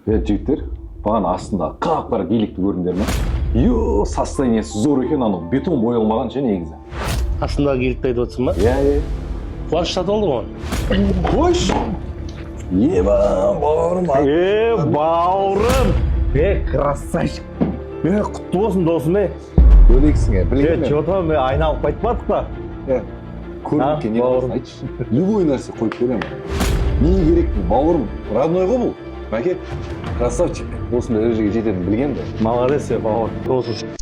Жігіттер, бағана астында қап-қара елікті көрдіңдер ме? Йо, состояниесі зор екен, анау бетон боялмаған ше негізі. Астындағы елікті айтып отырсың ба? Иә. Қуаныштады болды ғой. Қойш! Еба, бауырым. Бауырым! Красавчик! Құтты болсын досым, Бөлексің, білген Че отырмын, айналып қайтпадық па? Көрікке не болсын, айтшы. Любой нәрсе қойып беремін. Не керек, бауырым, родной ғой бұл. Мәке, красавчик, осындай дәрежеге жететінін білген бе? Молодец, бауыр. Досым.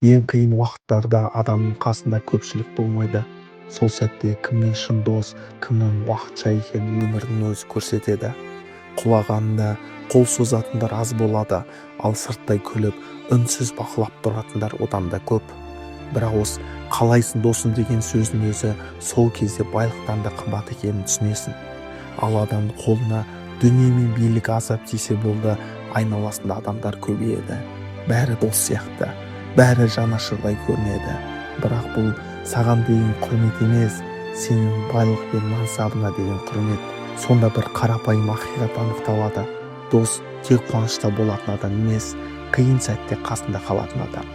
Ең қиын уақыттарда адамның қасында көпшілік болмайды. Сол сәтте кімнің шын дос, кімнің уақытша екенін өмірдің өзі көрсетеді. Құлағанында қол созатындар аз болады, ал сырттай күліп, үнсіз бақылап тұратындар одан да көп. Бірақ осы қалайсың досым деген сөздің өзі сол кезде байлықтан да қымбат екенін түсінесің. Ал адамның қолына дүние мен билік азап тисе болды, айналасында адамдар көбейеді. Бәрі дос сияқты, бәрі жанашырдай көрінеді. Бірақ бұл саған деген құрмет емес, сенің байлық пен мансабыңа деген құрмет. Сонда бір қарапайым ақиқат анықталады. Дос тек қуанышта болатын адам емес, қиын сәтте қасында қалатын адам.